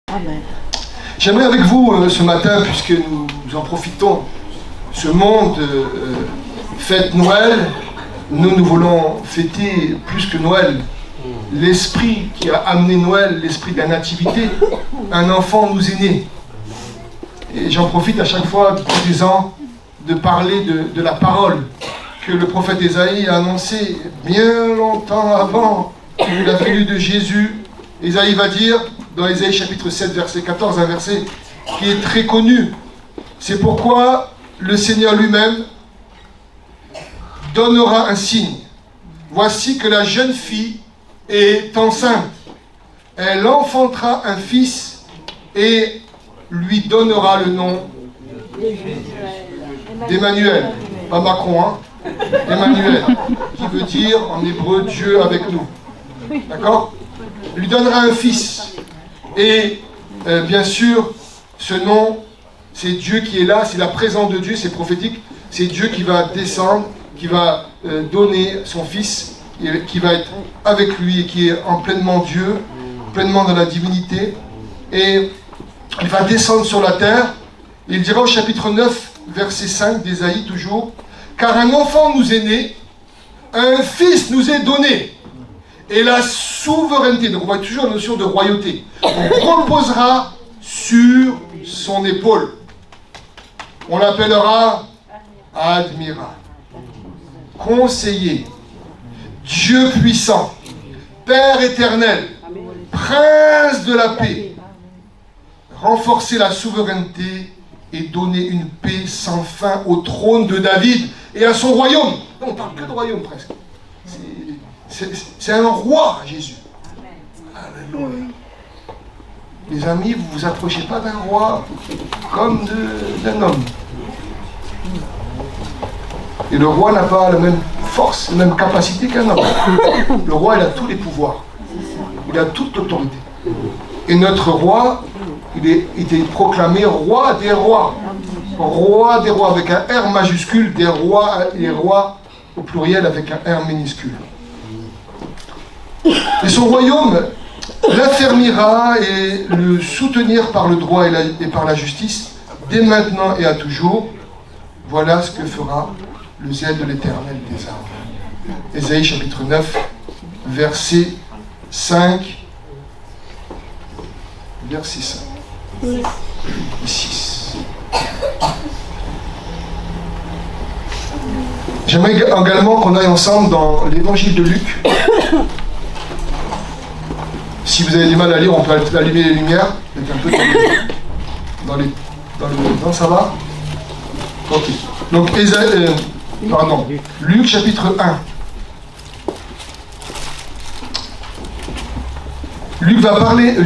Amen. J'aimerais avec vous ce matin, puisque nous en profitons, ce monde fête Noël, nous voulons fêter plus que Noël. L'esprit qui a amené Noël, l'esprit de la nativité, un enfant nous est né. Et j'en profite à chaque fois, tous les ans, de parler de la parole que le prophète Ésaïe a annoncée bien longtemps avant la venue de Jésus. Ésaïe va dire, dans Ésaïe chapitre 7, verset 14, un verset qui est très connu. C'est pourquoi le Seigneur lui-même donnera un signe. Voici que la jeune fille est enceinte. Elle enfantera un fils et lui donnera le nom d'Emmanuel. Pas Macron, hein? Emmanuel, qui veut dire en hébreu Dieu avec nous. D'accord? Il lui donnera un fils. Et bien sûr, ce nom, c'est Dieu qui est là, c'est la présence de Dieu, c'est prophétique. C'est Dieu qui va descendre, qui va donner son fils, et qui va être avec lui et qui est en pleinement Dieu, pleinement dans la divinité. Et il va descendre sur la terre. Il dira au chapitre 9, verset 5 d'Ésaïe toujours, « Car un enfant nous est né, un fils nous est donné, et la souveraineté, donc on voit toujours la notion de royauté, on reposera sur son épaule. On l'appellera admirable, conseiller, Dieu puissant, Père éternel, prince de la paix, renforcer la souveraineté et donner une paix sans fin au trône de David et à son royaume. On ne parle que de royaume presque. C'est un roi, Jésus. Alléluia. Les amis, vous ne vous approchez pas d'un roi comme d'un homme. Et le roi n'a pas la même force, la même capacité qu'un homme. Le roi, il a tous les pouvoirs. Il a toute l'autorité. Et notre roi, il était proclamé roi des rois. Roi des rois avec un R majuscule, des rois, les rois au pluriel avec un R minuscule. Et son royaume l'affermira et le soutenir par le droit et par la justice, dès maintenant et à toujours. Voilà ce que fera le zèle de l'Éternel des armées. Ésaïe chapitre 9, verset 5. Verset 5. Et 6. J'aimerais également qu'on aille ensemble dans l'évangile de Luc. Si vous avez du mal à lire, on peut allumer les lumières. Peut-être un peu dans ça va? Ok. Donc, Luc chapitre 1. Luc va parler.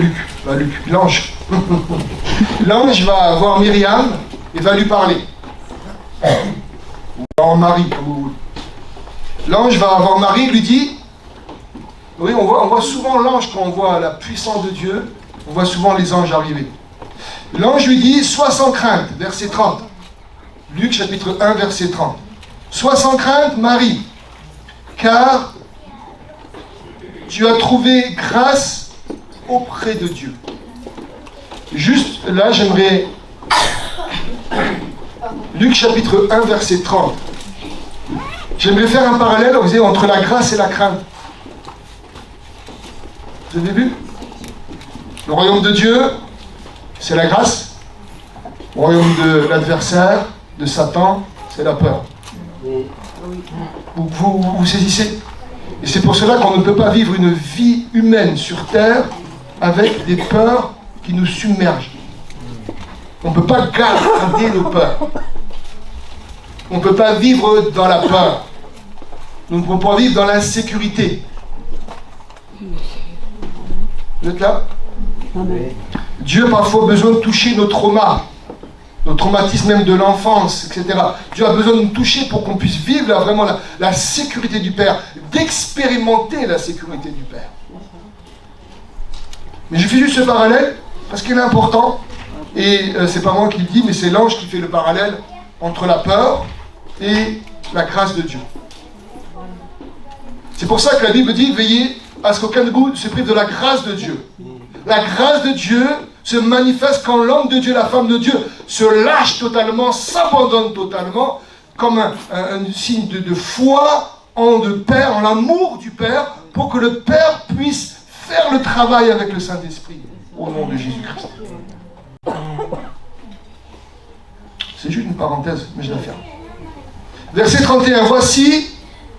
L'ange. L'ange va voir Myriam et va lui parler. Ou en Marie, comme vous voulez. L'ange va voir Marie et lui dit. Oui, on voit souvent l'ange quand on voit la puissance de Dieu, on voit souvent les anges arriver. L'ange lui dit, sois sans crainte, verset 30. Luc chapitre 1, verset 30. Sois sans crainte, Marie, car tu as trouvé grâce auprès de Dieu. Juste là, j'aimerais... Luc chapitre 1, verset 30. J'aimerais faire un parallèle, vous savez, entre la grâce et la crainte. Vous avez vu? Le royaume de Dieu, c'est la grâce. Le royaume de l'adversaire, de Satan, c'est la peur. Vous saisissez? Et c'est pour cela qu'on ne peut pas vivre une vie humaine sur terre avec des peurs qui nous submergent. On ne peut pas garder nos peurs. On ne peut pas vivre dans la peur. Nous ne pouvons pas vivre dans l'insécurité. Vous êtes là? Dieu a parfois besoin de toucher nos traumas, nos traumatismes même de l'enfance, etc. Dieu a besoin de nous toucher pour qu'on puisse vivre là, vraiment la sécurité du Père, d'expérimenter la sécurité du Père. Mais je fais juste ce parallèle parce qu'il est important, et c'est pas moi qui le dis, mais c'est l'ange qui fait le parallèle entre la peur et la grâce de Dieu. C'est pour ça que la Bible dit, veillez à ce qu'aucun de vous se prive de la grâce de Dieu. La grâce de Dieu se manifeste quand l'homme de Dieu, la femme de Dieu, se lâche totalement, s'abandonne totalement, comme un signe de foi en le Père, en l'amour du Père, pour que le Père puisse faire le travail avec le Saint-Esprit, au nom de Jésus-Christ. C'est juste une parenthèse, mais je la ferme. Verset 31, voici,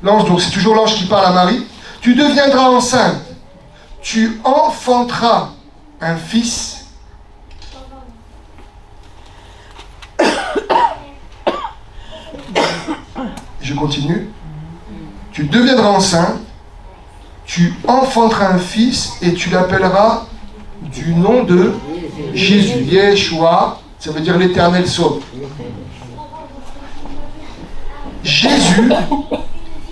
l'ange, donc c'est toujours l'ange qui parle à Marie, tu deviendras enceinte, tu enfanteras un fils. Je continue. Tu deviendras enceinte, tu enfanteras un fils et tu l'appelleras du nom de Jésus. Yeshua, ça veut dire l'Éternel sauve. Jésus,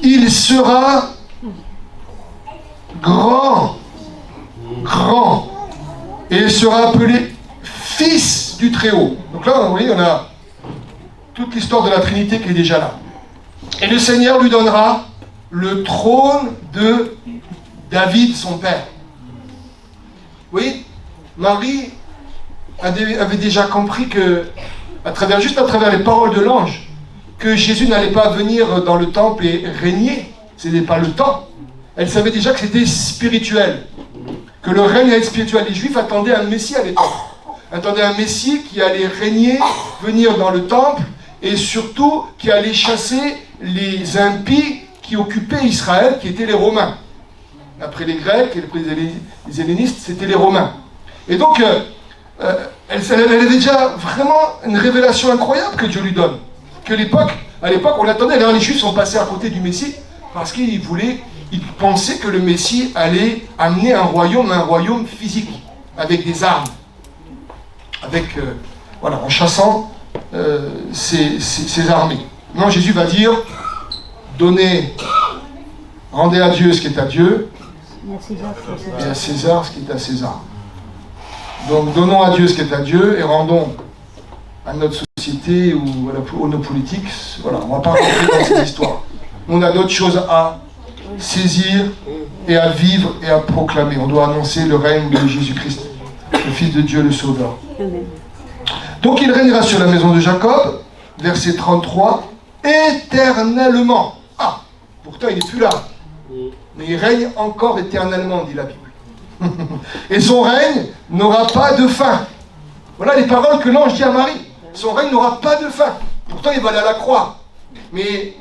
il sera grand, et il sera appelé Fils du Très-Haut. Donc là, vous voyez, on a toute l'histoire de la Trinité qui est déjà là. Et le Seigneur lui donnera le trône de David, son père. Oui, Marie avait déjà compris que, juste à travers les paroles de l'ange, que Jésus n'allait pas venir dans le temple et régner. Ce n'était pas le temps. Elle savait déjà que c'était spirituel, que le règne allait être spirituel. Les Juifs attendaient un Messie à l'époque. Attendaient un Messie qui allait régner, venir dans le temple, et surtout qui allait chasser les impies qui occupaient Israël, qui étaient les Romains. Après les Grecs et les Hellénistes, c'était les Romains. Et donc, elle avait déjà vraiment une révélation incroyable que Dieu lui donne. À l'époque, on l'attendait. D'ailleurs, les Juifs sont passés à côté du Messie parce qu'ils pensaient que le Messie allait amener un royaume physique, avec des armes, en chassant ses armées. Non, Jésus va dire, rendez à Dieu ce qui est à Dieu, et à César ce qui est à César. Donc, donnons à Dieu ce qui est à Dieu, et rendons à notre société ou à nos politiques. Voilà, on ne va pas rentrer dans ces histoires. On a d'autres choses à saisir et à vivre et à proclamer. On doit annoncer le règne de Jésus-Christ, le Fils de Dieu, le Sauveur. Donc il régnera sur la maison de Jacob, verset 33, éternellement. Ah, pourtant il n'est plus là. Mais il règne encore éternellement, dit la Bible. Et son règne n'aura pas de fin. Voilà les paroles que l'ange dit à Marie. Son règne n'aura pas de fin. Pourtant il va aller à la croix. Mais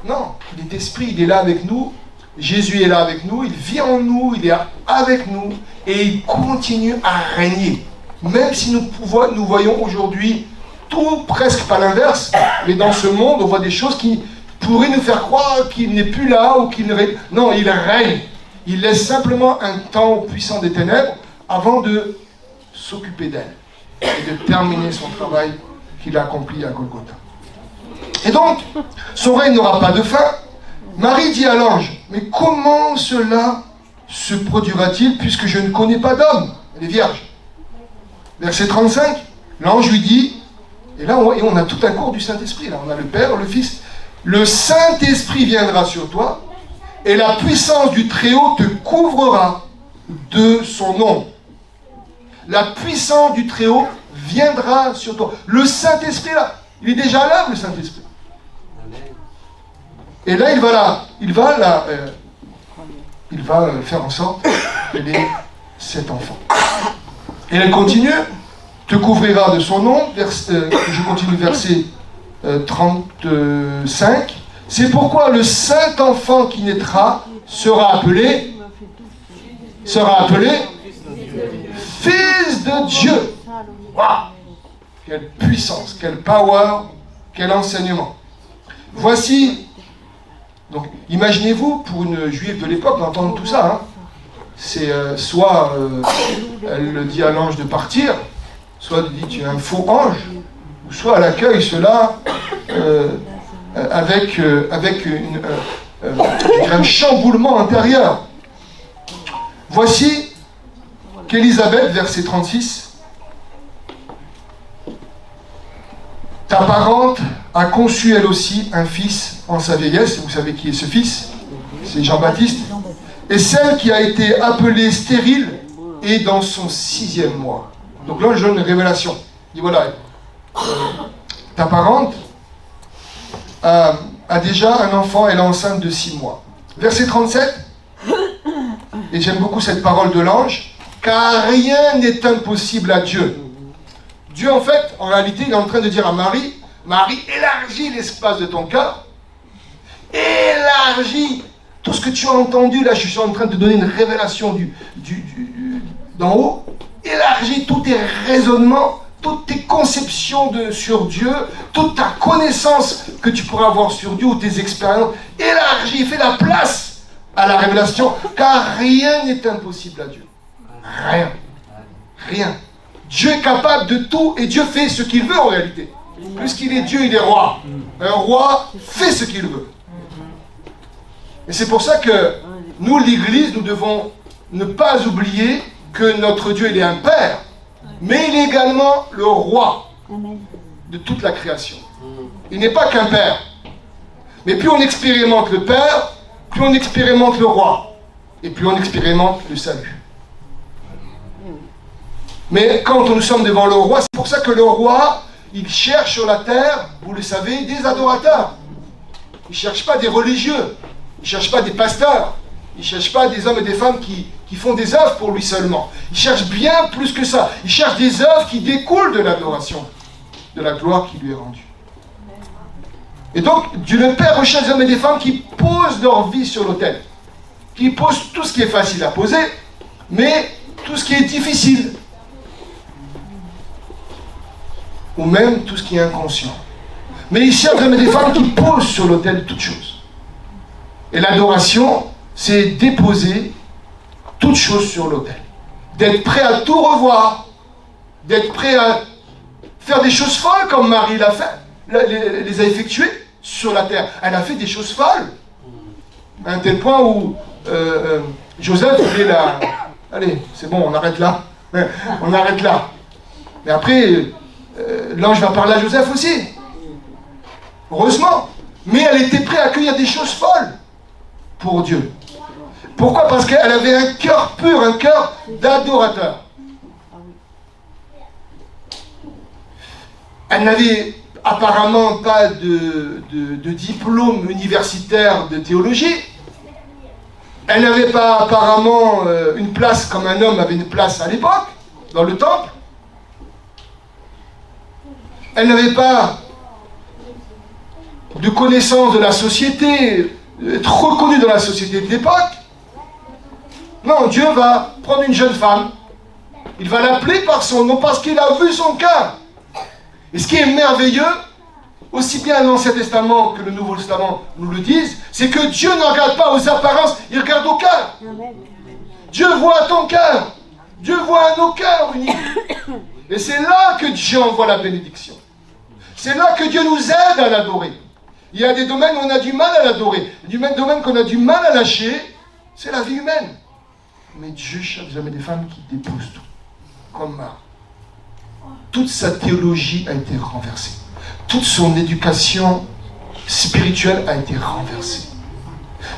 non, il est esprit, il est là avec nous. Jésus est là avec nous, il vit en nous, il est avec nous. Et il continue à régner. Même si nous voyons aujourd'hui tout presque pas l'inverse, mais dans ce monde, on voit des choses qui pourraient nous faire croire qu'il n'est plus là ou qu'il ne règne. Non, il règne. Il laisse simplement un temps au puissant des ténèbres avant de s'occuper d'elle et de terminer son travail qu'il a accompli à Golgotha. Et donc, son règne n'aura pas de fin. Marie dit à l'ange, mais comment cela se produira-t-il puisque je ne connais pas d'homme? Elle est vierge. Verset 35, l'ange lui dit, et là on a tout un cours du Saint-Esprit, là on a le Père, le Fils, le Saint-Esprit viendra sur toi, et la puissance du Très-Haut te couvrira de son ombre. La puissance du Très-Haut viendra sur toi. Le Saint-Esprit là, il est déjà là, le Saint-Esprit. Et là il va faire en sorte qu'elle ait cet enfant. Et elle continue, te couvrira de son nom, je continue verset 35. C'est pourquoi le saint enfant qui naîtra sera appelé Fils de Dieu. Waouh! Quelle puissance, quel power, quel enseignement. Voici, donc imaginez-vous pour une juive de l'époque d'entendre tout ça, hein. C'est soit elle le dit à l'ange de partir, soit elle dit tu es un faux ange, ou soit elle accueille cela avec un chamboulement intérieur. Voici qu'Élisabeth, verset 36, ta parente a conçu elle aussi un fils en sa vieillesse. Vous savez qui est ce fils? C'est Jean-Baptiste. Et celle qui a été appelée stérile est dans son 6e mois. Donc l'ange donne une révélation. Il dit voilà, ta parente a déjà un enfant, elle est enceinte de 6 mois. Verset 37, et j'aime beaucoup cette parole de l'ange, car rien n'est impossible à Dieu. Dieu, en fait, en réalité, il est en train de dire à Marie, Marie, élargis l'espace de ton cœur, élargis tout ce que tu as entendu. Là, je suis en train de donner une révélation d'en haut. Élargis tous tes raisonnements, toutes tes conceptions sur Dieu, toute ta connaissance que tu pourras avoir sur Dieu ou tes expériences. Élargis, fais la place à la révélation, car rien n'est impossible à Dieu. Rien. Rien. Dieu est capable de tout et Dieu fait ce qu'il veut en réalité. Puisqu'il est Dieu, il est roi. Un roi fait ce qu'il veut. Et c'est pour ça que nous, l'Église, nous devons ne pas oublier que notre Dieu, il est un Père, mais il est également le roi de toute la création. Il n'est pas qu'un Père. Mais plus on expérimente le Père, plus on expérimente le roi. Et plus on expérimente le salut. Mais quand nous sommes devant le roi, c'est pour ça que le roi, il cherche sur la terre, vous le savez, des adorateurs. Il ne cherche pas des religieux. Il ne cherche pas des pasteurs. Il ne cherche pas des hommes et des femmes qui font des œuvres pour lui seulement. Il cherche bien plus que ça. Il cherche des œuvres qui découlent de l'adoration, de la gloire qui lui est rendue. Et donc, Dieu le Père recherche des hommes et des femmes qui posent leur vie sur l'autel. Qui posent tout ce qui est facile à poser, mais tout ce qui est difficile. Ou même tout ce qui est inconscient. Mais il cherche des hommes et des femmes qui posent sur l'autel toutes choses. Et l'adoration, c'est déposer toutes choses sur l'autel. D'être prêt à tout revoir. D'être prêt à faire des choses folles comme Marie l'a fait. Les a effectuées sur la terre. Elle a fait des choses folles. À un tel point où Joseph voulait la... Allez, c'est bon, on arrête là. On arrête là. Mais après, l'ange va parler à Joseph aussi. Heureusement. Mais elle était prête à accueillir des choses folles pour Dieu. Pourquoi? Parce qu'elle avait un cœur pur, un cœur d'adorateur. Elle n'avait apparemment pas de diplôme universitaire de théologie. Elle n'avait pas apparemment une place comme un homme avait une place à l'époque, dans le temple. Elle n'avait pas de connaissance de la société, être reconnue dans la société de l'époque. Non, Dieu va prendre une jeune femme, il va l'appeler par son nom parce qu'il a vu son cœur. Et ce qui est merveilleux, aussi bien l'Ancien Testament que le Nouveau Testament nous le disent, c'est que Dieu ne regarde pas aux apparences, il regarde au cœur. Dieu voit ton cœur. Dieu voit nos cœurs unis. Et c'est là que Dieu envoie la bénédiction. C'est là que Dieu nous aide à l'adorer. Il y a des domaines où on a du mal à l'adorer. Du même domaine qu'on a du mal à lâcher, c'est la vie humaine. Mais Dieu cherche des hommes et des femmes qui déposent tout. Comme Marc. Toute sa théologie a été renversée. Toute son éducation spirituelle a été renversée.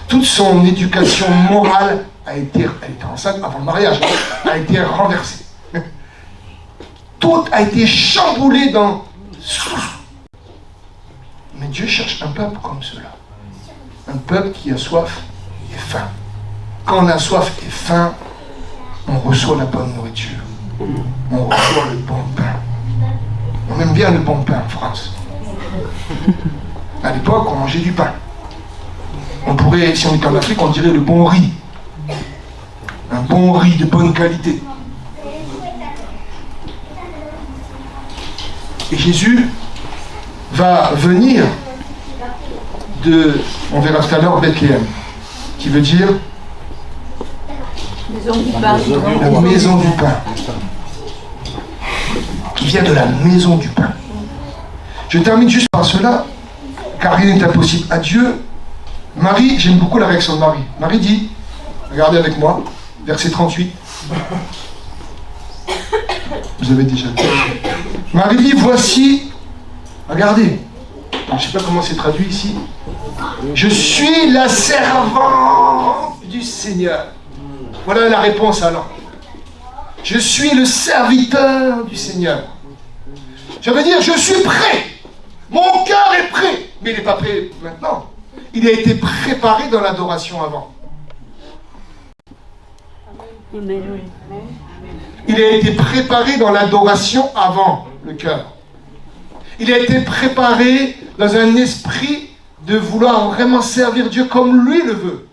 Toute son éducation morale elle était enceinte avant le mariage, a été renversée. Tout a été chamboulé dans... Mais Dieu cherche un peuple comme cela. Un peuple qui a soif et faim. Quand on a soif et faim, on reçoit la bonne nourriture. On reçoit le bon pain. On aime bien le bon pain en France. À l'époque, on mangeait du pain. On pourrait, si on était en Afrique, on dirait le bon riz. Un bon riz de bonne qualité. Et Jésus va venir de, on verra tout à l'heure, Bethléem, qui veut dire maison du pain. La maison du pain. Qui vient de la maison du pain. Je termine juste par cela, car rien n'est impossible à Dieu. Marie, j'aime beaucoup la réaction de Marie. Marie dit, regardez avec moi, verset 38. Vous avez déjà vu. Marie dit, voici, regardez, je ne sais pas comment c'est traduit ici. Je suis la servante du Seigneur. Voilà la réponse alors. Je suis le serviteur du Seigneur. Ça veut dire, je suis prêt. Mon cœur est prêt. Mais il n'est pas prêt maintenant. Il a été préparé dans l'adoration avant. Il a été préparé dans l'adoration avant le cœur. Il a été préparé dans un esprit de vouloir vraiment servir Dieu comme lui le veut.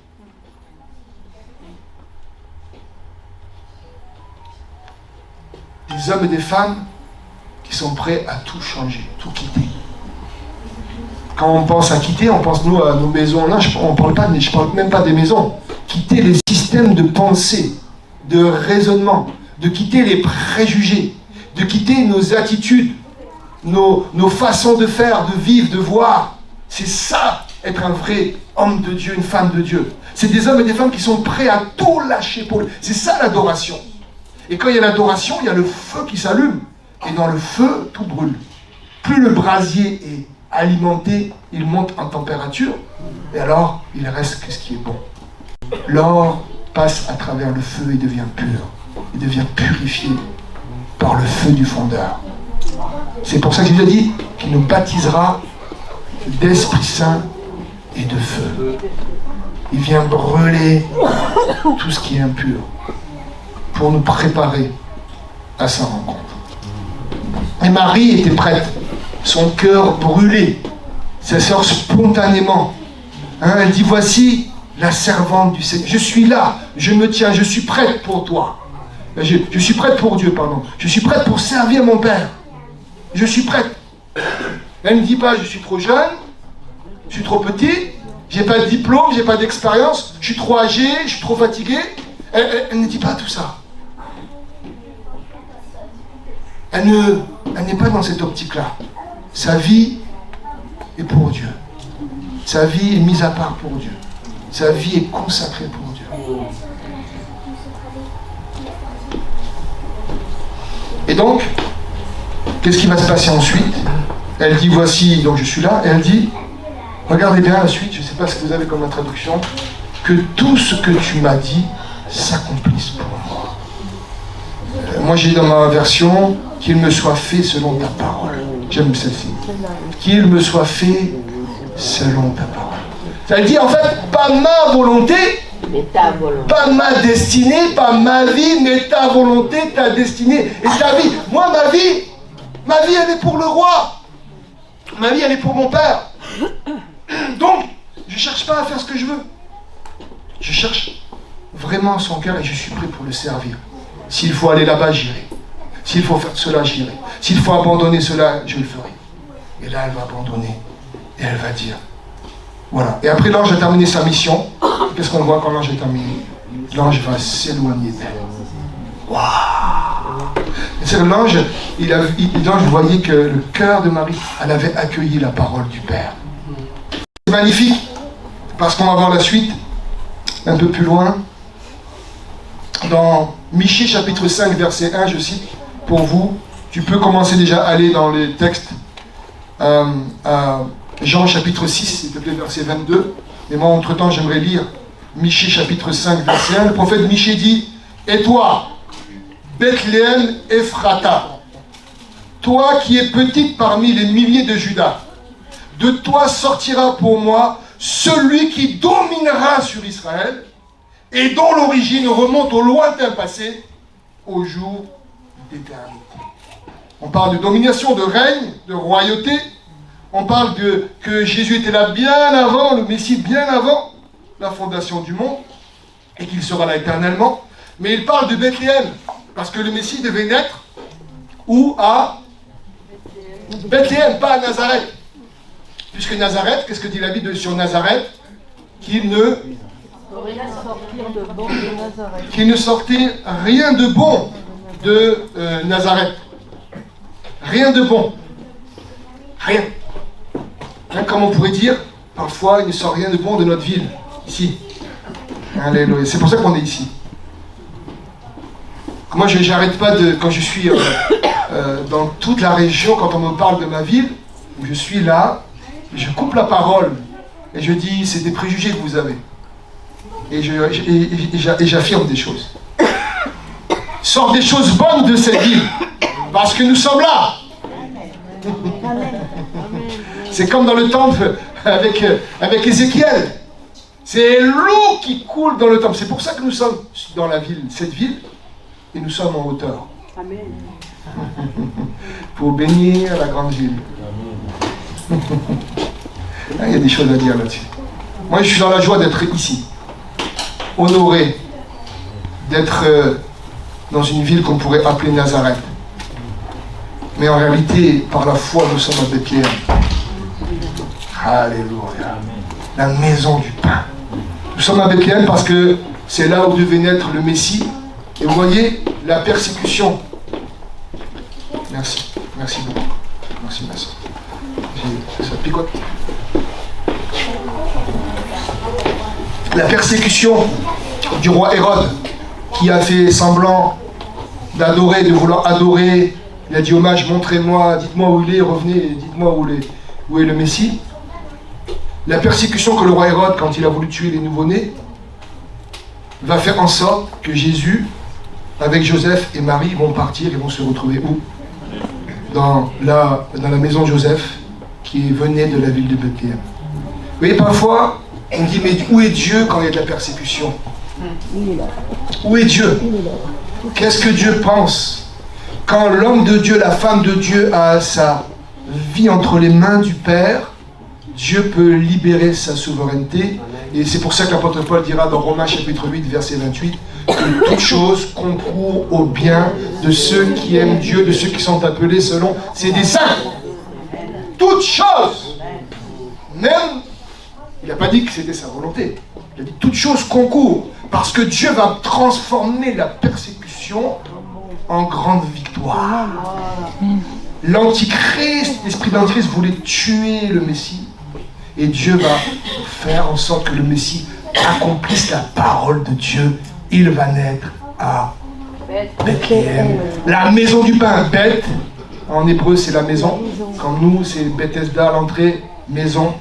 Des hommes et des femmes qui sont prêts à tout changer, tout quitter. Quand on pense à quitter, on pense nous à nos maisons. Là, je parle même pas des maisons. Quitter les systèmes de pensée, de raisonnement, de quitter les préjugés, de quitter nos attitudes, nos façons de faire, de vivre, de voir. C'est ça, être un vrai homme de Dieu, une femme de Dieu. C'est des hommes et des femmes qui sont prêts à tout lâcher pour lui. C'est ça l'adoration. Et quand il y a l'adoration, il y a le feu qui s'allume. Et dans le feu, tout brûle. Plus le brasier est alimenté, il monte en température. Et alors, il reste que ce qui est bon. L'or passe à travers le feu et devient pur. Il devient purifié par le feu du fondeur. C'est pour ça que Jésus a dit qu'il nous baptisera d'Esprit Saint et de feu. Il vient brûler tout ce qui est impur pour nous préparer à sa rencontre. Et Marie était prête, son cœur brûlé, ça sort spontanément. Elle dit, voici la servante du Seigneur. Je suis là, je me tiens, je suis prête pour toi. Je suis prête pour Dieu, pardon. Je suis prête pour servir mon Père. Je suis prête. Elle ne dit pas, je suis trop jeune, je suis trop petit, j'ai pas de diplôme, j'ai pas d'expérience, je suis trop âgé, je suis trop fatigué. Elle ne dit pas tout ça. Elle n'est pas dans cette optique-là. Sa vie est pour Dieu. Sa vie est mise à part pour Dieu. Sa vie est consacrée pour Dieu. Et donc, qu'est-ce qui va se passer ensuite? Elle dit, voici, donc je suis là. Et elle dit, regardez bien la suite, je ne sais pas ce que vous avez comme traduction, que tout ce que tu m'as dit s'accomplisse pour moi. Moi, j'ai dans ma version, qu'il me soit fait selon ta parole. J'aime celle-ci. Qu'il me soit fait selon ta parole. Ça veut dire, en fait, pas ma volonté, pas ma destinée, pas ma vie, mais ta volonté, ta destinée et ta vie. Moi, ma vie, elle est pour le roi. Ma vie, elle est pour mon Père. Donc, je ne cherche pas à faire ce que je veux. Je cherche vraiment son cœur et je suis prêt pour le servir. S'il faut aller là-bas, j'irai. S'il faut faire cela, j'irai. S'il faut abandonner cela, je le ferai. Et là, elle va abandonner. Et elle va dire, voilà. Et après, l'ange a terminé sa mission. Qu'est-ce qu'on voit quand l'ange est terminé? L'ange va s'éloigner d'elle. Waouh! C'est-à-dire, l'ange voyait que le cœur de Marie, elle avait accueilli la parole du Père. C'est magnifique, parce qu'on va voir la suite, un peu plus loin. Dans Michée chapitre 5, verset 1, je cite, pour vous, tu peux commencer déjà à aller dans les textes. Jean chapitre 6, s'il te plaît, verset 22. Et moi, entre-temps, j'aimerais lire Michée chapitre 5, verset 1. Le prophète Michée dit, et toi, Bethléem Ephrata, toi qui es petite parmi les milliers de Juda, de toi sortira pour moi celui qui dominera sur Israël et dont l'origine remonte au lointain passé, au jour d'éternité. On parle de domination, de règne, de royauté. On parle que Jésus était là bien avant, le Messie bien avant la fondation du monde, et qu'il sera là éternellement. Mais il parle de Bethléem, parce que le Messie devait naître où? À Bethléem, pas à Nazareth. Puisque Nazareth, qu'est-ce que dit la Bible sur Nazareth? Qu'il ne sortait rien de bon de Nazareth. Rien de bon. Rien. Comme on pourrait dire, parfois il ne sort rien de bon de notre ville, ici. Alléluia. C'est pour ça qu'on est ici. Moi, je n'arrête pas quand je suis dans toute la région, quand on me parle de ma ville, où je suis là, je coupe la parole et je dis, c'est des préjugés que vous avez. Et j'affirme des choses. sortent des choses bonnes de cette ville. Parce que nous sommes là. C'est comme dans le temple avec Ézéchiel. C'est l'eau qui coule dans le temple. C'est pour ça que nous sommes dans la ville, cette ville, et nous sommes en hauteur. Amen. Pour bénir la grande ville. Il y a des choses à dire là-dessus. Moi, je suis dans la joie d'être ici, honoré d'être dans une ville qu'on pourrait appeler Nazareth. Mais en réalité, par la foi, nous sommes à Bethléem. Alléluia. La maison du pain. Nous sommes à Bethléem parce que c'est là où devait naître le Messie. Et vous voyez, la persécution. Merci. Merci beaucoup. Merci, merci. Ça picote. La persécution du roi Hérode, qui a fait semblant d'adorer, de vouloir adorer. Il a dit aux mages, montrez-moi, dites-moi où il est, revenez, dites-moi où est le Messie. La persécution que le roi Hérode, quand il a voulu tuer les nouveau-nés, va faire en sorte que Jésus, avec Joseph et Marie, vont partir et vont se retrouver où? Dans la maison de Joseph, qui venait de la ville de Bethléem. Vous voyez, parfois, on dit, mais où est Dieu quand il y a de la persécution? Où est Dieu? Qu'est-ce que Dieu pense? Quand l'homme de Dieu, la femme de Dieu a sa vie entre les mains du Père, Dieu peut libérer sa souveraineté. Et c'est pour ça que l'apôtre Paul dira dans Romains chapitre 8, verset 28, que toute chose concourt au bien de ceux qui aiment Dieu, de ceux qui sont appelés selon ses desseins. Toute chose. Même, il n'a pas dit que c'était sa volonté. Il a dit toute chose concourt. Parce que Dieu va transformer la persécution en grande victoire. L'Antichrist, l'esprit d'Antichrist voulait tuer le Messie. Et Dieu va faire en sorte que le Messie accomplisse la parole de Dieu. Il va naître à Bethléem. La maison du pain, Beth, en hébreu c'est la maison. Comme nous, c'est Bethesda, l'entrée, maison,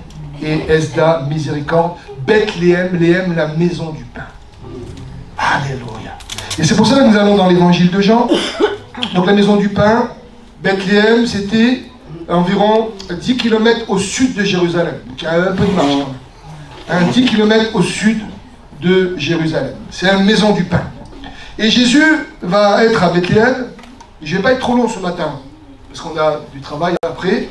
et Esda, miséricorde. Bethléem, Léem, la maison du pain. Alléluia. Et c'est pour ça que nous allons dans l'évangile de Jean. Donc la maison du pain, Bethléem, c'était environ 10 km au sud de Jérusalem. Donc il y a un peu de marche quand même. 10 km au sud de Jérusalem. C'est la maison du pain. Et Jésus va être à Bethléem. Je ne vais pas être trop long ce matin, parce qu'on a du travail après.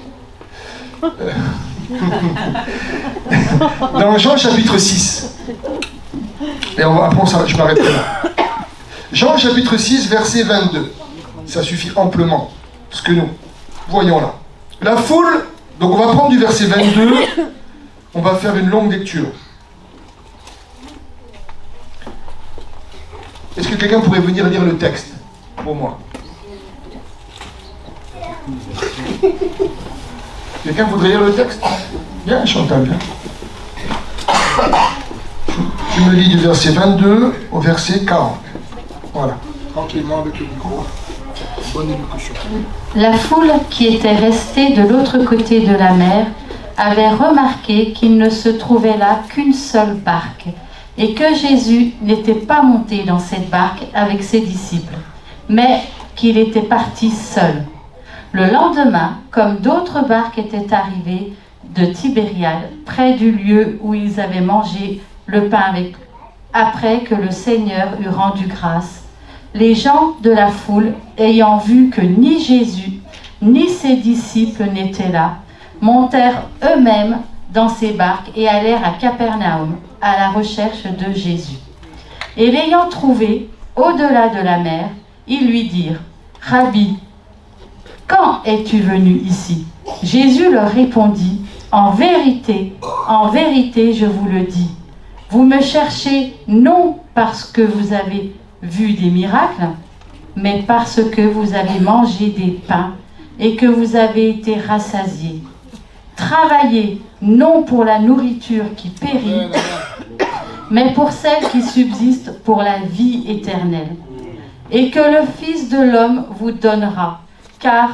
Dans Jean chapitre 6. Et après je m'arrêterai là. Jean chapitre 6, verset 22. Ça suffit amplement. Ce que nous voyons là. La foule, donc on va prendre du verset 22, on va faire une longue lecture. Est-ce que quelqu'un pourrait venir lire le texte pour moi? Quelqu'un voudrait lire le texte? Bien, Chantal, bien. Je me lis du verset 22 au verset 40. Voilà, tranquillement avec le micro. Bonne élocution. La foule qui était restée de l'autre côté de la mer avait remarqué qu'il ne se trouvait là qu'une seule barque et que Jésus n'était pas monté dans cette barque avec ses disciples, mais qu'il était parti seul. Le lendemain, comme d'autres barques étaient arrivées de Tibériade, près du lieu où ils avaient mangé le pain après que le Seigneur eut rendu grâce, les gens de la foule, ayant vu que ni Jésus ni ses disciples n'étaient là, montèrent eux-mêmes dans ces barques et allèrent à Capernaum à la recherche de Jésus. Et l'ayant trouvé au-delà de la mer, ils lui dirent « Rabbi, quand es-tu venu ici ?» Jésus leur répondit « en vérité, je vous le dis, vous me cherchez non parce que vous avez vu des miracles, mais parce que vous avez mangé des pains et que vous avez été rassasiés. Travaillez non pour la nourriture qui périt, mais pour celle qui subsiste pour la vie éternelle, et que le Fils de l'homme vous donnera, car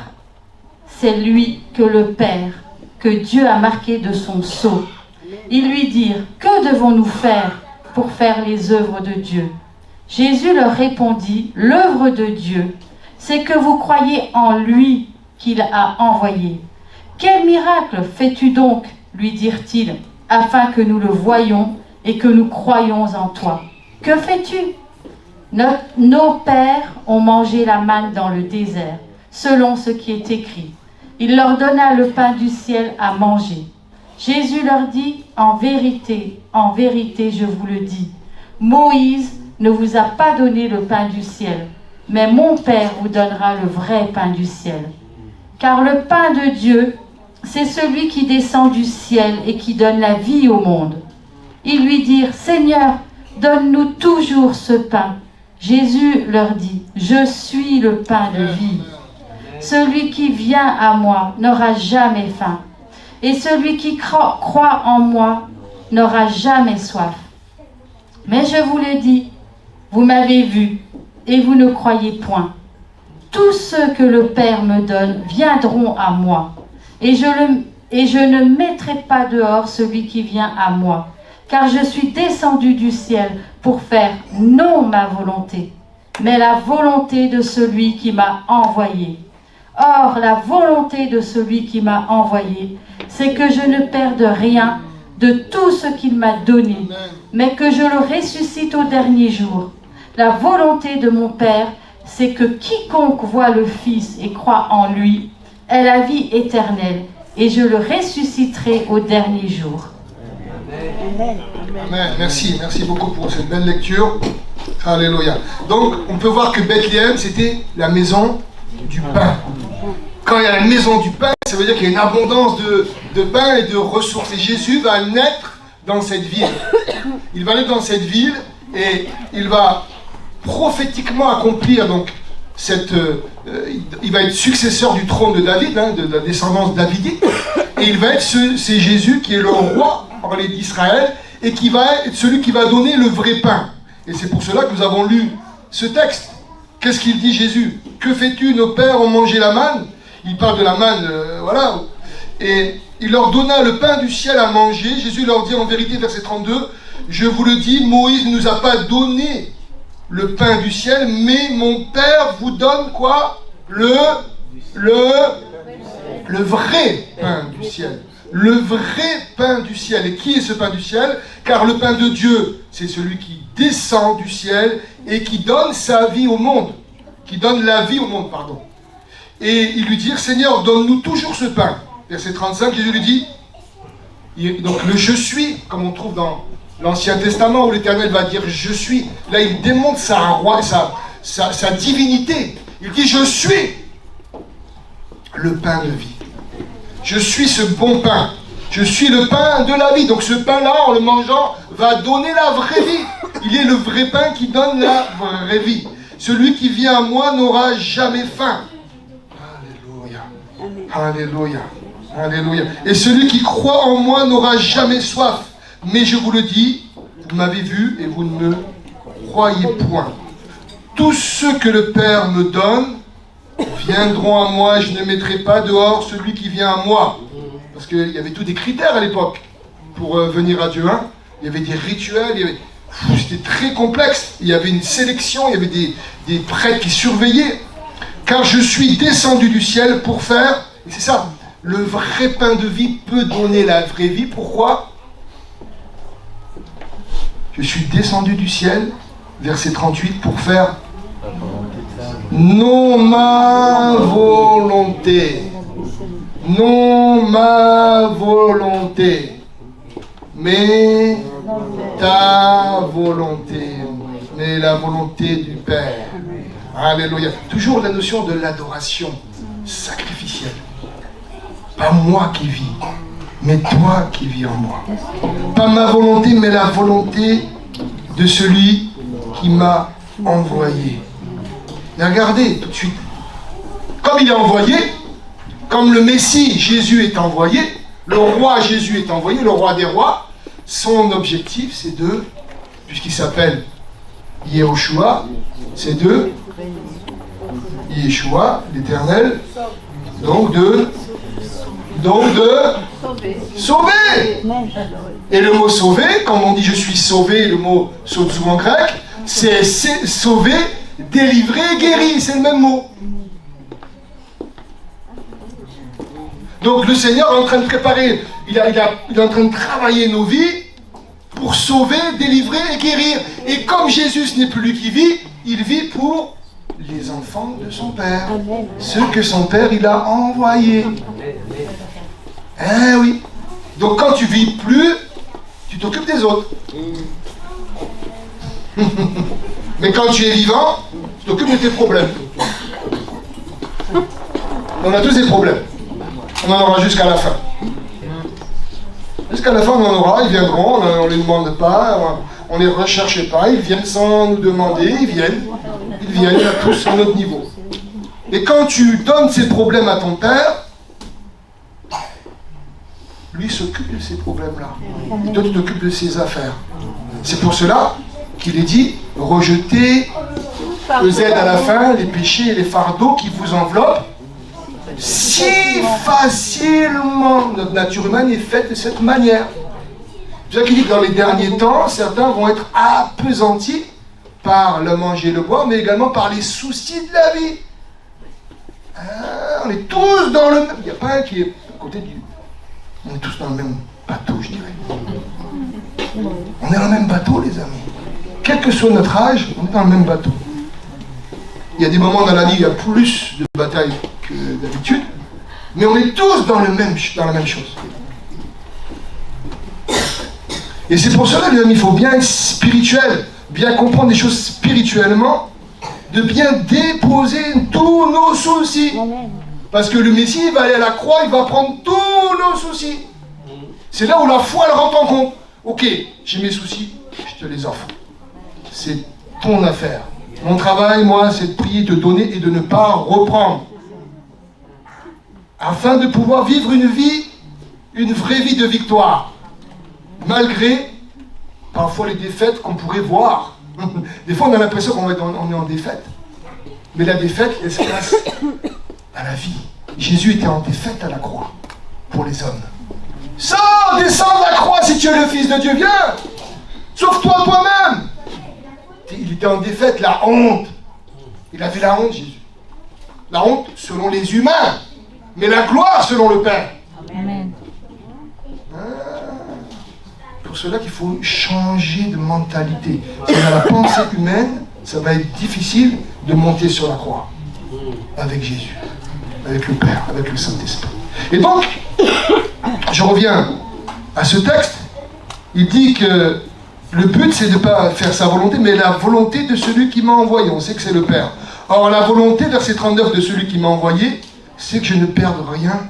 c'est lui que le Père, que Dieu a marqué de son sceau. Ils lui dirent, que devons-nous faire pour faire les œuvres de Dieu? Jésus leur répondit, « L'œuvre de Dieu, c'est que vous croyez en lui qu'il a envoyé. Quel miracle fais-tu donc, lui dirent-ils, afin que nous le voyions et que nous croyions en toi. Que fais-tu? Nos pères ont mangé la manne dans le désert, selon ce qui est écrit. Il leur donna le pain du ciel à manger. Jésus leur dit, en vérité, je vous le dis, Moïse ne vous a pas donné le pain du ciel, mais mon Père vous donnera le vrai pain du ciel. Car le pain de Dieu, c'est celui qui descend du ciel et qui donne la vie au monde. Ils lui dirent, Seigneur, donne-nous toujours ce pain. Jésus leur dit, je suis le pain de vie. Celui qui vient à moi n'aura jamais faim, et celui qui croit en moi n'aura jamais soif. Mais je vous le dis, vous m'avez vu, et vous ne croyez point. Tous ceux que le Père me donne viendront à moi, et je ne mettrai pas dehors celui qui vient à moi, car je suis descendu du ciel pour faire non ma volonté, mais la volonté de celui qui m'a envoyé. Or, la volonté de celui qui m'a envoyé, c'est que je ne perde rien de tout ce qu'il m'a donné, mais que je le ressuscite au dernier jour. La volonté de mon Père, c'est que quiconque voit le Fils et croit en lui ait la vie éternelle, et je le ressusciterai au dernier jour. Amen. Amen. Merci beaucoup pour cette belle lecture. Alléluia. Donc, on peut voir que Bethléem, c'était la maison du pain. Quand il y a la maison du pain, ça veut dire qu'il y a une abondance de pain et de ressources. Et Jésus va naître dans cette ville. Il va naître dans cette ville et il va prophétiquement accomplir donc il va être successeur du trône de David, de la descendance davidique, et il va être c'est Jésus qui est le roi parlé d'Israël et qui va être celui qui va donner le vrai pain. Et c'est pour cela que nous avons lu ce texte. Qu'est-ce qu'il dit Jésus? Que fais-tu? Nos pères ont mangé la manne. Il parle de la manne, voilà. Et il leur donna le pain du ciel à manger. Jésus leur dit en vérité, verset 32, je vous le dis, Moïse ne nous a pas donné le pain du ciel, mais mon Père vous donne quoi? Le vrai pain du ciel. Le vrai pain du ciel. Et qui est ce pain du ciel? Car le pain de Dieu, c'est celui qui descend du ciel et qui donne sa vie au monde. Qui donne la vie au monde, pardon. Et il lui dit, Seigneur, donne-nous toujours ce pain. Verset 35, Jésus lui dit, donc le je suis, comme on trouve dans l'Ancien Testament où l'Éternel va dire je suis. Là, il démontre sa divinité. Il dit, je suis le pain de vie. Je suis ce bon pain. Je suis le pain de la vie. Donc ce pain-là, en le mangeant, va donner la vraie vie. Il est le vrai pain qui donne la vraie vie. Celui qui vient à moi n'aura jamais faim. Alléluia. Alléluia. Alléluia. Et celui qui croit en moi n'aura jamais soif. Mais je vous le dis, vous m'avez vu et vous ne me croyez point. Tous ceux que le Père me donne viendront à moi, je ne mettrai pas dehors celui qui vient à moi. Parce qu'il y avait tous des critères à l'époque pour venir à Dieu. Il y avait des rituels, c'était très complexe. Il y avait une sélection, il y avait des prêtres qui surveillaient. Car je suis descendu du ciel pour faire, et c'est ça, le vrai pain de vie peut donner la vraie vie. Pourquoi? Je suis descendu du ciel, verset 38, pour faire non ma volonté, non ma volonté, mais ta volonté, mais la volonté du Père. Alléluia. Toujours la notion de l'adoration sacrificielle. Pas moi qui vis, mais toi qui vis en moi. Pas ma volonté, mais la volonté de celui qui m'a envoyé. Et regardez tout de suite. Comme il est envoyé, comme le Messie Jésus est envoyé, le roi Jésus est envoyé, le roi des rois, son objectif c'est puisqu'il s'appelle Yehoshua, c'est Yeshua, l'Éternel, donc de sauver. Et le mot sauver, quand on dit je suis sauvé, le mot sozo en grec, C'est sauver, délivrer, guérir, c'est le même mot. Donc le Seigneur est en train de préparer, il est en train de travailler nos vies pour sauver, délivrer et guérir. Et comme Jésus n'est plus lui qui vit, il vit pour les enfants de son Père. Amen. Ceux que son Père il a envoyés. Eh oui. Donc quand tu vis plus, tu t'occupes des autres. Mais quand tu es vivant, tu t'occupes de tes problèmes. On a tous des problèmes. On en aura jusqu'à la fin. Jusqu'à la fin, on en aura, ils viendront, on ne les demande pas, on ne les recherche pas, ils viennent sans nous demander, ils viennent à tous à notre niveau. Et quand tu donnes ces problèmes à ton Père, lui s'occupe de ces problèmes-là. Et toi, tu t'occupes de ses affaires. C'est pour cela qu'il est dit, rejetez, Z à la fin, les péchés et les fardeaux qui vous enveloppent, si facilement. Notre nature humaine est faite de cette manière. C'est ça qu'il dit que dans les derniers temps, certains vont être appesantis par le manger et le boire, mais également par les soucis de la vie. On est tous dans le même... Il n'y a pas un qui est à côté du... On est tous dans le même bateau, je dirais. On est dans le même bateau, les amis. Quel que soit notre âge, on est dans le même bateau. Il y a des moments dans la vie, il y a plus de batailles que d'habitude, mais on est tous dans la même chose. Et c'est pour cela, les amis, il faut bien être spirituel, bien comprendre des choses spirituellement, de bien déposer tous nos soucis. Parce que le Messie, il va aller à la croix, il va prendre tous nos soucis. C'est là où la foi, elle rentre en compte. Ok, j'ai mes soucis, je te les offre. C'est ton affaire. Mon travail, moi, c'est de prier, de donner et de ne pas reprendre. Afin de pouvoir vivre une vraie vie de victoire. Malgré, parfois, les défaites qu'on pourrait voir. Des fois, on a l'impression qu'on est en défaite. Mais la défaite laisse place à la vie. Jésus était en défaite à la croix, pour les hommes. Sors, descends de la croix si tu es le Fils de Dieu, viens. Sauve-toi toi-même. Il était en défaite, la honte. Il a fait la honte, Jésus. La honte selon les humains, mais la gloire selon le Père. Amen. Pour cela qu'il faut changer de mentalité. Et dans la pensée humaine, ça va être difficile de monter sur la croix. Avec Jésus, avec le Père, avec le Saint-Esprit. Et donc, je reviens à ce texte. Il dit que le but, c'est de ne pas faire sa volonté, mais la volonté de celui qui m'a envoyé. On sait que c'est le Père. Or, la volonté, verset 39, de celui qui m'a envoyé, c'est que je ne perde rien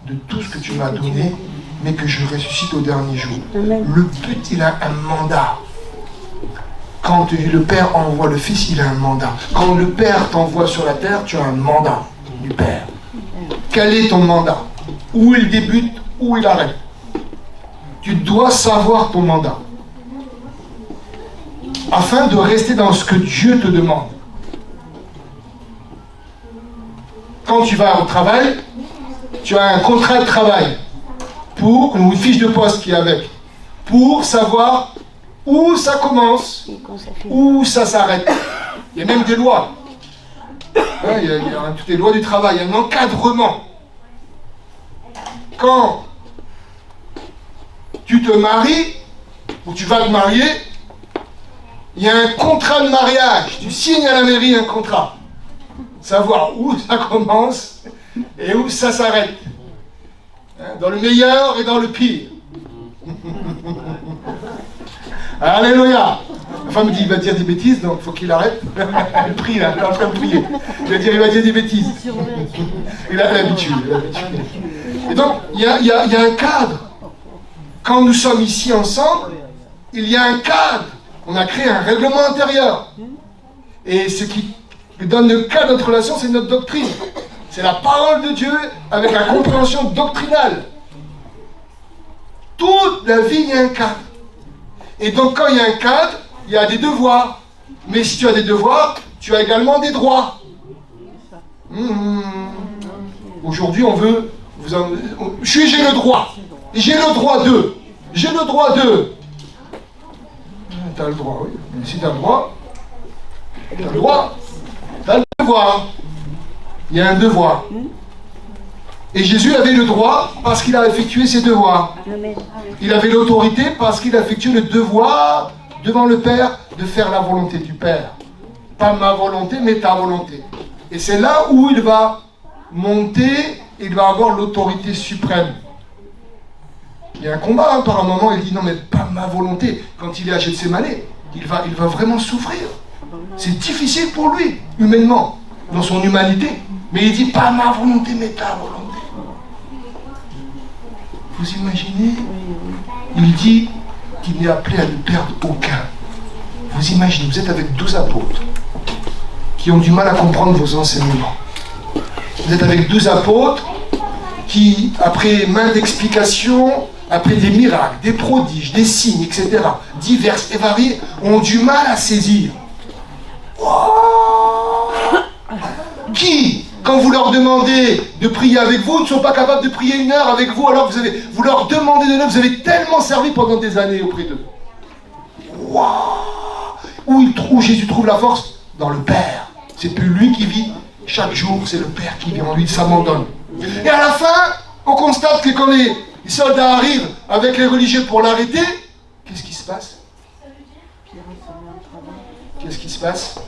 de tout ce que tu m'as donné, mais que je ressuscite au dernier jour. Le but, il a un mandat. Quand le Père envoie le Fils, il a un mandat. Quand le Père t'envoie sur la terre, tu as un mandat du Père. Quel est ton mandat? Où il débute, où il arrête? Tu dois savoir ton mandat. Afin de rester dans ce que Dieu te demande. Quand tu vas au travail, tu as un contrat de travail pour une fiche de poste qui est avec, pour savoir où ça commence, où ça s'arrête. Il y a même des lois. Il y a toutes les lois du travail, il y a un encadrement. Quand tu te maries, ou tu vas te marier, il y a un contrat de mariage. Tu signes à la mairie un contrat. Savoir où ça commence et où ça s'arrête. Dans le meilleur et dans le pire. Alléluia. La femme me dit, il va dire des bêtises, donc il faut qu'il arrête. Elle prie là, elle est en train de prier. Il va dire des bêtises. Il a l'habitude. Et donc, il y a un cadre. Quand nous sommes ici ensemble, il y a un cadre. On a créé un règlement intérieur. Et ce qui donne le cadre de notre relation, c'est notre doctrine. C'est la parole de Dieu avec la compréhension doctrinale. Toute la vie, il y a un cadre. Et donc, quand il y a un cadre, il y a des devoirs. Mais si tu as des devoirs, tu as également des droits. Aujourd'hui, on veut... j'ai le droit. J'ai le droit de. J'ai le droit de. Tu as le droit, oui. Mais si tu as le droit, Tu as le droit. Tu as le devoir. Il y a un devoir. Et Jésus avait le droit parce qu'il a effectué ses devoirs. Il avait l'autorité parce qu'il a effectué le devoir devant le Père de faire la volonté du Père. Pas ma volonté, mais ta volonté. Et c'est là où il va monter, il va avoir l'autorité suprême. Il y a un combat, hein, par un moment, il dit non mais pas ma volonté. Quand il est à Gethsémane, il va vraiment souffrir. C'est difficile pour lui, humainement, dans son humanité. Mais il dit pas ma volonté, mais ta volonté. Vous imaginez? Il dit qu'il n'est appelé à ne perdre aucun. Vous imaginez, vous êtes avec 12 apôtres qui ont du mal à comprendre vos enseignements. Vous êtes avec 12 apôtres qui, après maintes explications, après des miracles, des prodiges, des signes, etc., divers et variés, ont du mal à saisir. Oh, qui, quand vous leur demandez de prier avec vous, ne sont pas capables de prier 1 heure avec vous, alors que vous leur demandez de l'heure, vous avez tellement servi pendant des années auprès d'eux. Wow. Où Jésus trouve la force? Dans le Père. C'est plus lui qui vit. Chaque jour, c'est le Père qui vit en lui, s'abandonne. Et à la fin, on constate que quand les soldats arrivent avec les religieux pour l'arrêter, qu'est-ce qui se passe? Qu'est-ce qui se passe?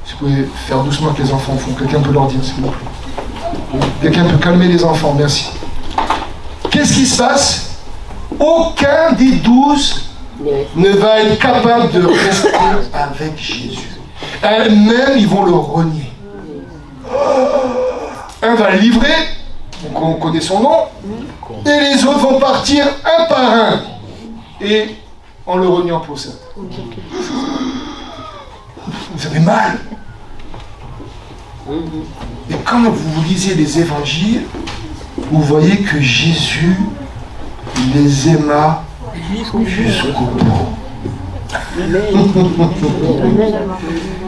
Si vous pouvez faire doucement que les enfants font, quelqu'un peut leur dire, s'il vous plaît. Quelqu'un peut calmer les enfants, merci. Qu'est-ce qui se passe? Aucun des 12 ne va être capable de rester avec Jésus. Même ils vont le renier. Un va le livrer, donc on connaît son nom, et les autres vont partir un par un, et en le reniant pour ça. Vous avez mal. Et quand vous lisez les évangiles, vous voyez que Jésus les aima jusqu'au bout.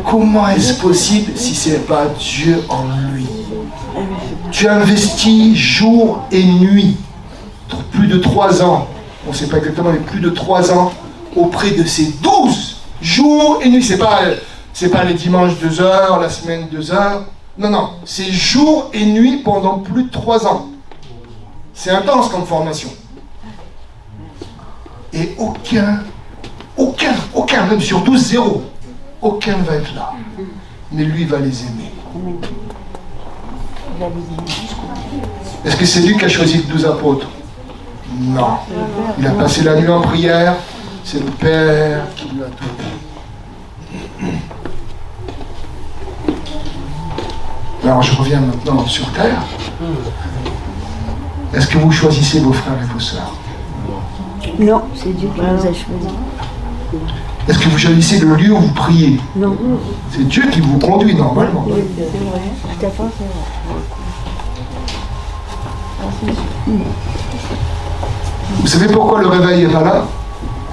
Comment est-ce possible si ce n'est pas Dieu en lui? Tu investis jour et nuit, plus de 3 ans, on ne sait pas exactement, mais plus de 3 ans, auprès de ces 12 jours et nuit. C'est pas les dimanches 2 heures, la semaine 2 heures. Non, non, c'est jour et nuit pendant plus de 3 ans. C'est intense comme formation. Et aucun, même sur 12, 0, aucun va être là. Mais lui va les aimer. Est-ce que c'est lui qui a choisi les 12 apôtres? Non. Il a passé la nuit en prière. C'est le Père qui lui a donné. Alors je reviens maintenant sur terre. Est-ce que vous choisissez vos frères et vos sœurs? Non, c'est Dieu qui nous a choisis. Est-ce que vous choisissez le lieu où vous priez? Non. C'est Dieu qui vous conduit normalement. Oui, c'est vrai. Tout à fait, c'est vrai. Vous savez pourquoi le réveil n'est pas là,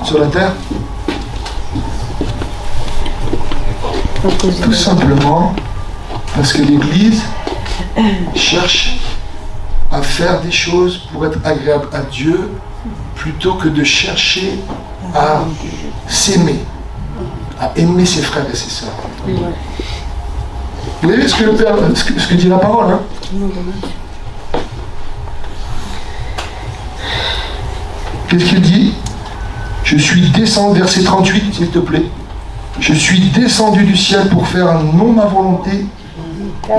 sur la terre? Tout simplement parce que l'Église cherche à faire des choses pour être agréable à Dieu plutôt que de chercher à s'aimer, à aimer ses frères et ses sœurs. Vous avez vu ce que dit la parole, hein? Qu'est-ce qu'il dit? Je suis descendu, verset 38, s'il te plaît. Je suis descendu du ciel pour faire non ma volonté,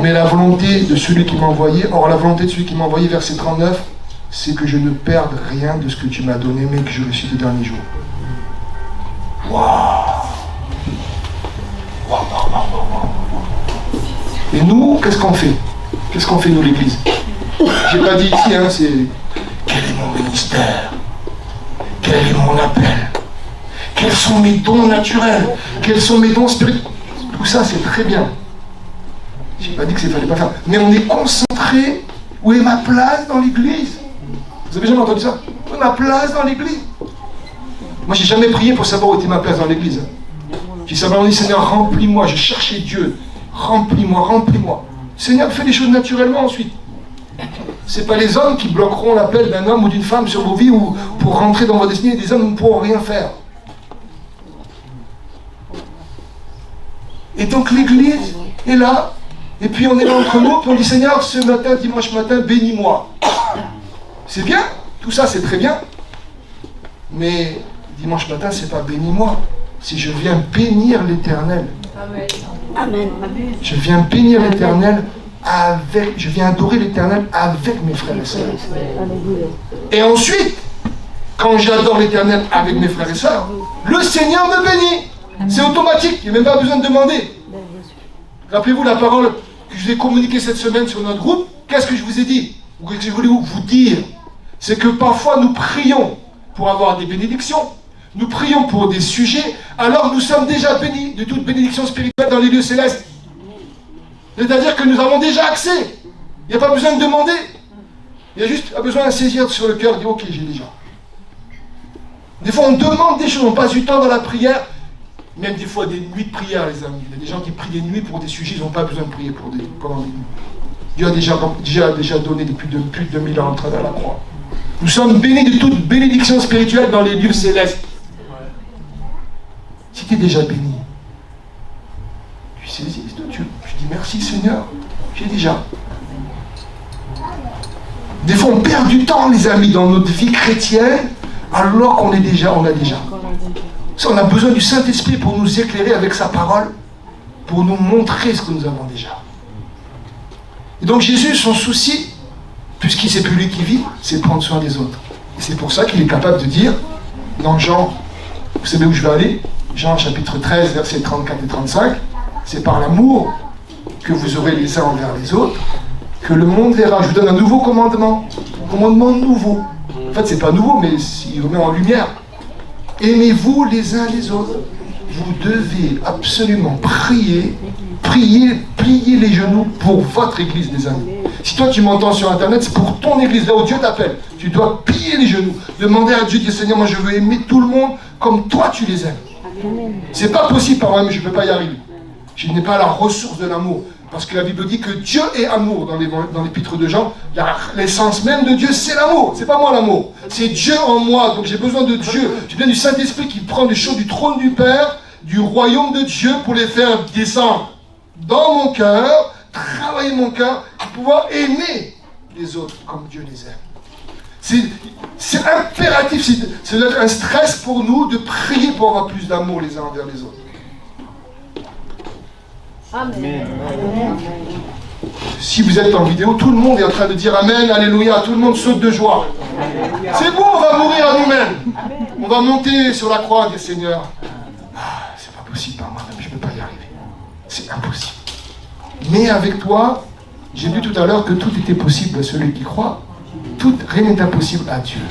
mais la volonté de celui qui m'a envoyé. Or, la volonté de celui qui m'a envoyé, verset 39, c'est que je ne perde rien de ce que tu m'as donné, mais que je reçois les derniers jours. Waouh! Et nous, qu'est-ce qu'on fait? Qu'est-ce qu'on fait, nous, l'Église? J'ai pas dit ici, hein, c'est quel est mon ministère? Quel est mon appel? Quels sont mes dons naturels? Quels sont mes dons spirituels? Tout ça, c'est très bien. J'ai pas dit que c'est fallait pas faire. Mais on est concentré. Où est ma place dans l'Église? Vous avez jamais entendu ça? Où est ma place dans l'Église? Moi, j'ai jamais prié pour savoir où était ma place dans l'Église. J'ai simplement dit, Seigneur, remplis-moi. Je cherchais Dieu. Remplis-moi, remplis-moi. Seigneur, fais les choses naturellement ensuite. Ce n'est pas les hommes qui bloqueront l'appel d'un homme ou d'une femme sur vos vies ou pour rentrer dans votre destinée. Des hommes ne pourront rien faire. Et donc l'Église est là. Et puis on est là entre nous. Puis on dit Seigneur, ce matin, dimanche matin, bénis-moi. C'est bien. Tout ça, c'est très bien. Mais dimanche matin, c'est pas bénis-moi. Si je viens bénir l'Éternel. Amen. Je viens bénir l'Éternel avec. Je viens adorer l'Éternel avec mes frères et sœurs. Et ensuite, quand j'adore l'Éternel avec mes frères et sœurs, le Seigneur me bénit. C'est automatique, il n'y a même pas besoin de demander. Rappelez-vous la parole que je vous ai communiquée cette semaine sur notre groupe. Qu'est-ce que je vous ai dit? Ou qu'est-ce que je voulais vous dire? C'est que parfois nous prions pour avoir des bénédictions. Nous prions pour des sujets, alors nous sommes déjà bénis de toute bénédiction spirituelle dans les lieux célestes. C'est-à-dire que nous avons déjà accès. Il n'y a pas besoin de demander. Il y a juste besoin de saisir sur le cœur, dire ok, j'ai déjà. Des fois on demande des choses, on passe du temps dans la prière, même des fois des nuits de prière, les amis. Il y a des gens qui prient des nuits pour des sujets, ils n'ont pas besoin de prier pendant des nuits. Dieu a déjà donné depuis plus de 2000 ans en train de la croix. Nous sommes bénis de toute bénédiction spirituelle dans les lieux célestes. Si tu es déjà béni, tu saisis, tu dis merci Seigneur, j'ai déjà. Des fois on perd du temps les amis dans notre vie chrétienne alors qu'on a déjà. Ça, on a besoin du Saint-Esprit pour nous éclairer avec sa parole, pour nous montrer ce que nous avons déjà. Et donc Jésus, son souci, puisqu'il c'est plus lui qui vit, c'est prendre soin des autres. Et c'est pour ça qu'il est capable de dire, dans Jean, vous savez où je vais aller? Jean chapitre 13, versets 34 et 35, c'est par l'amour que vous aurez les uns envers les autres, que le monde verra. Je vous donne un nouveau commandement. Un commandement nouveau. En fait, c'est pas nouveau, mais il le met en lumière. Aimez-vous les uns les autres. Vous devez absolument prier, plier les genoux pour votre église, les amis. Si toi tu m'entends sur internet, c'est pour ton église, là où Dieu t'appelle. Tu dois plier les genoux, demander à Dieu, dire Seigneur, moi je veux aimer tout le monde comme toi tu les aimes. C'est pas possible par moi-même, je ne peux pas y arriver. Je n'ai pas la ressource de l'amour. Parce que la Bible dit que Dieu est amour dans l'épître de Jean. L'essence même de Dieu, c'est l'amour. C'est pas moi l'amour. C'est Dieu en moi. Donc j'ai besoin de Dieu. J'ai besoin du Saint-Esprit qui prend les choses du trône du Père, du royaume de Dieu pour les faire descendre dans mon cœur, travailler mon cœur, pour pouvoir aimer les autres comme Dieu les aime. C'est impératif, c'est un stress pour nous de prier pour avoir plus d'amour les uns envers les autres. Amen. Si vous êtes en vidéo, tout le monde est en train de dire Amen, Alléluia, tout le monde saute de joie. C'est bon, on va mourir à nous-mêmes. On va monter sur la croix et dire Seigneur, c'est pas possible par moi-même, je ne peux pas y arriver. C'est impossible. Mais avec toi, j'ai vu tout à l'heure que tout était possible à celui qui croit. Rien n'est impossible à Dieu.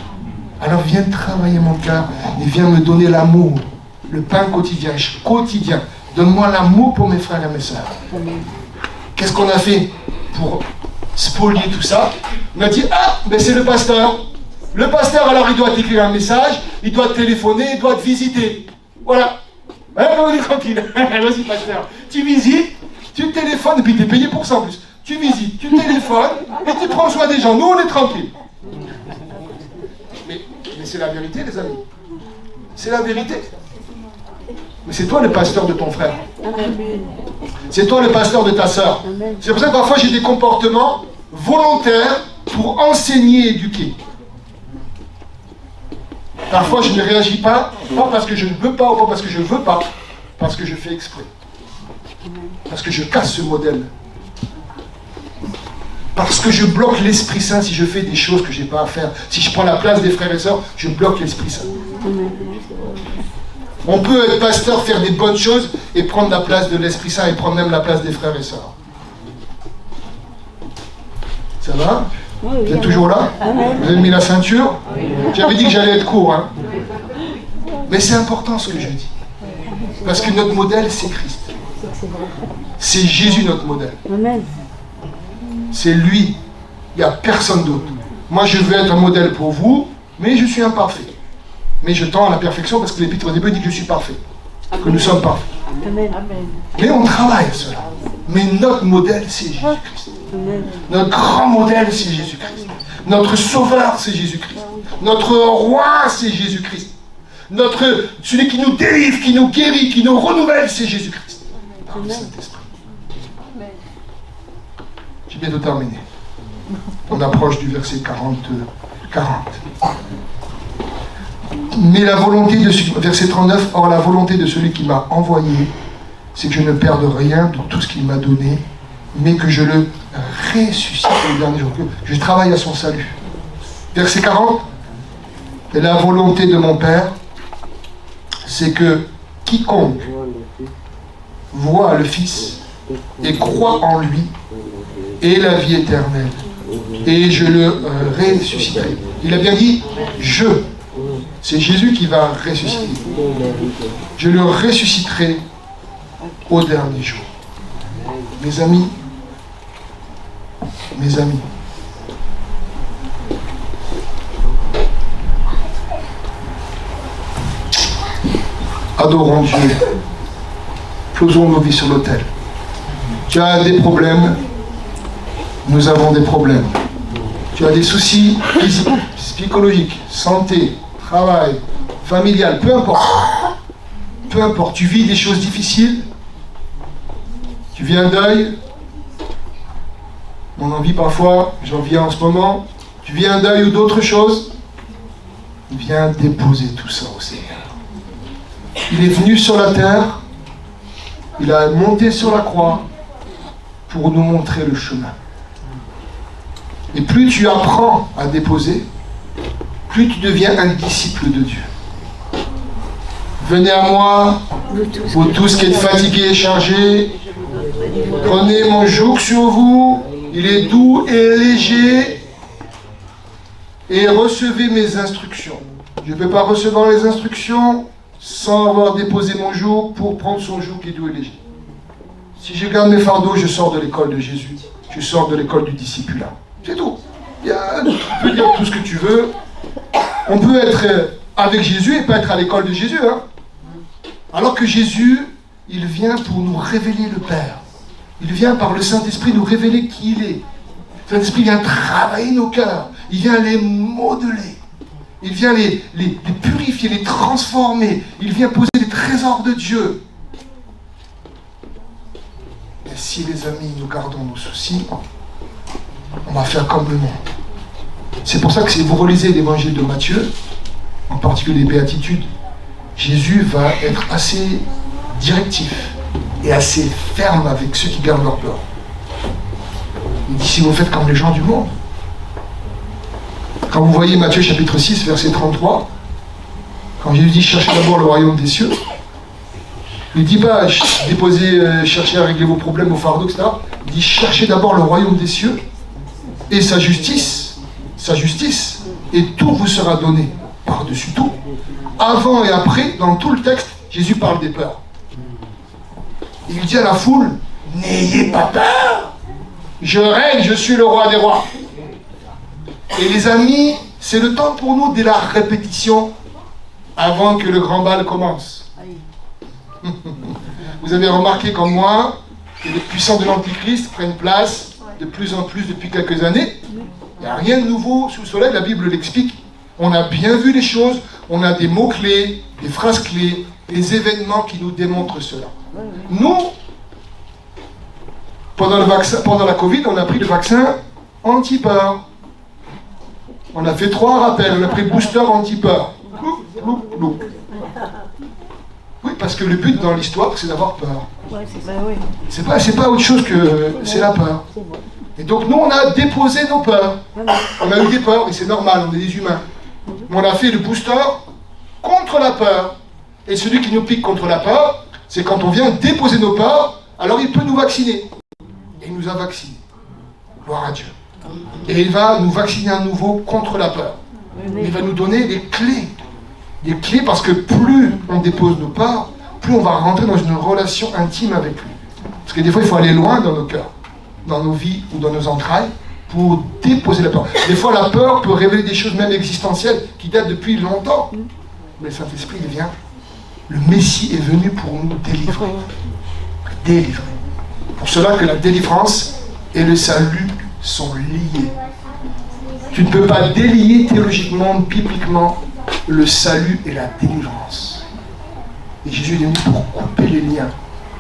Alors viens travailler mon cœur et viens me donner l'amour, le pain quotidien. Donne-moi l'amour pour mes frères et mes sœurs. Qu'est-ce qu'on a fait pour spolier tout ça? On a dit, ben c'est le pasteur. Le pasteur, alors il doit t'écrire un message, il doit te téléphoner, il doit te visiter. Voilà. On est tranquille. Vas-y pasteur. Tu visites, tu téléphones, et puis tu es payé pour ça en plus. Tu visites, tu téléphones, et tu prends soin des gens. Nous, on est tranquille. Mais c'est la vérité, les amis. C'est la vérité. Mais c'est toi le pasteur de ton frère. C'est toi le pasteur de ta sœur. C'est pour ça que parfois j'ai des comportements volontaires pour enseigner et éduquer. Parfois je ne réagis pas parce que je ne veux pas ou pas parce que je ne veux pas, parce que je fais exprès. Parce que je casse ce modèle. Parce que je bloque l'Esprit Saint si je fais des choses que je n'ai pas à faire. Si je prends la place des frères et sœurs, je bloque l'Esprit Saint. On peut être pasteur, faire des bonnes choses et prendre la place de l'Esprit Saint et prendre même la place des frères et sœurs. Ça va? Vous êtes toujours là? Vous avez mis la ceinture? J'avais dit que j'allais être court. Hein. Mais c'est important ce que je dis. Parce que notre modèle, c'est Christ. C'est Jésus notre modèle. C'est lui. Il n'y a personne d'autre. Moi, je veux être un modèle pour vous, mais je suis imparfait. Mais je tends à la perfection parce que l'Épître au début dit que je suis parfait. Que nous sommes parfaits. Mais on travaille à cela. Mais notre modèle, c'est Jésus-Christ. Notre grand modèle, c'est Jésus-Christ. Notre sauveur, c'est Jésus-Christ. Notre roi, c'est Jésus-Christ. Celui qui nous délivre, qui nous guérit, qui nous renouvelle, c'est Jésus-Christ. Par le Saint-Esprit. J'ai bientôt terminé. On approche du verset 40. Mais la volonté de verset 39, or la volonté de celui qui m'a envoyé, c'est que je ne perde rien de tout ce qu'il m'a donné, mais que je le ressuscite le dernier jour, que je travaille à son salut. Verset 40, et la volonté de mon Père, c'est que quiconque voit le Fils et croit en lui ait la vie éternelle, et je le ressusciterai. Il a bien dit « je ». C'est Jésus qui va ressusciter. Je le ressusciterai au dernier jour. Mes amis, adorons Dieu. Posons nos vies sur l'autel. Tu as des problèmes, nous avons des problèmes. Tu as des soucis physiques, psychologiques, santé, travail, familial, peu importe. Peu importe, tu vis des choses difficiles, tu vis un deuil, on en vit parfois, j'en vis en ce moment, tu vis un deuil ou d'autres choses, viens déposer tout ça au Seigneur. Il est venu sur la terre, il a monté sur la croix pour nous montrer le chemin. Et plus tu apprends à déposer, plus tu deviens un disciple de Dieu. Venez à moi, vous tous qui êtes fatigués et chargés, prenez mon joug sur vous, il est doux et léger, et recevez mes instructions. Je ne peux pas recevoir les instructions sans avoir déposé mon joug pour prendre son joug qui est doux et léger. Si je garde mes fardeaux, je sors de l'école de Jésus, je sors de l'école du discipulat. C'est tout. Tu peux dire tout ce que tu veux. On peut être avec Jésus et pas être à l'école de Jésus. Hein. Alors que Jésus, il vient pour nous révéler le Père. Il vient par le Saint-Esprit nous révéler qui il est. Le Saint-Esprit vient travailler nos cœurs. Il vient les modeler. Il vient les purifier, les transformer. Il vient poser des trésors de Dieu. Et si les amis, nous gardons nos soucis, on va faire comme le monde. C'est pour ça que si vous relisez l'évangile de Matthieu, en particulier les béatitudes, Jésus va être assez directif et assez ferme avec ceux qui gardent leur peur. Il dit, si vous faites comme les gens du monde. Quand vous voyez Matthieu chapitre 6, verset 33, quand Jésus dit, cherchez d'abord le royaume des cieux, il ne dit pas, déposez, cherchez à régler vos problèmes, vos fardeaux, etc. Il dit, cherchez d'abord le royaume des cieux et sa justice, et tout vous sera donné par-dessus tout. Avant et après, dans tout le texte, Jésus parle des peurs. Il dit à la foule, n'ayez pas peur, je règne, je suis le roi des rois. Et les amis, c'est le temps pour nous de la répétition avant que le grand bal commence. Vous avez remarqué comme moi que les puissants de l'Antichrist prennent place de plus en plus depuis quelques années. Il n'y a rien de nouveau sous le soleil, la Bible l'explique. On a bien vu les choses, on a des mots-clés, des phrases-clés, des événements qui nous démontrent cela. Nous, pendant la Covid, on a pris le vaccin anti-peur. On a fait 3 rappels, on a pris booster anti-peur. Oui, parce que le but dans l'histoire, c'est d'avoir peur. C'est pas autre chose que c'est la peur. Et donc nous, on a déposé nos peurs. On a eu des peurs, et c'est normal, on est des humains. Mais on a fait le booster contre la peur. Et celui qui nous pique contre la peur, c'est quand on vient déposer nos peurs, alors il peut nous vacciner. Et il nous a vaccinés. Gloire à Dieu. Et il va nous vacciner à nouveau contre la peur. Il va nous donner des clés. Des clés parce que plus on dépose nos peurs, plus on va rentrer dans une relation intime avec lui. Parce que des fois, il faut aller loin dans nos cœurs, dans nos vies ou dans nos entrailles, pour déposer la peur. Des fois, la peur peut révéler des choses même existentielles qui datent depuis longtemps. Mais le Saint-Esprit, il vient. Le Messie est venu pour nous délivrer. Délivrer. Pour cela que la délivrance et le salut sont liés. Tu ne peux pas délier théologiquement, bibliquement, le salut et la délivrance. Et Jésus est venu pour couper les liens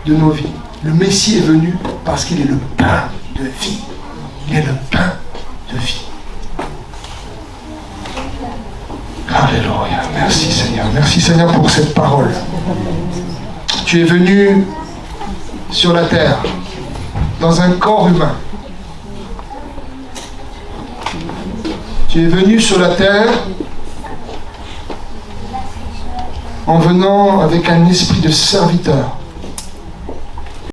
de nos vies. Le Messie est venu parce qu'il est le pain de vie. Il est le pain de vie. Alléluia. Merci Seigneur. Merci Seigneur pour cette parole. Tu es venu sur la terre, dans un corps humain. Tu es venu sur la terre en venant avec un esprit de serviteur.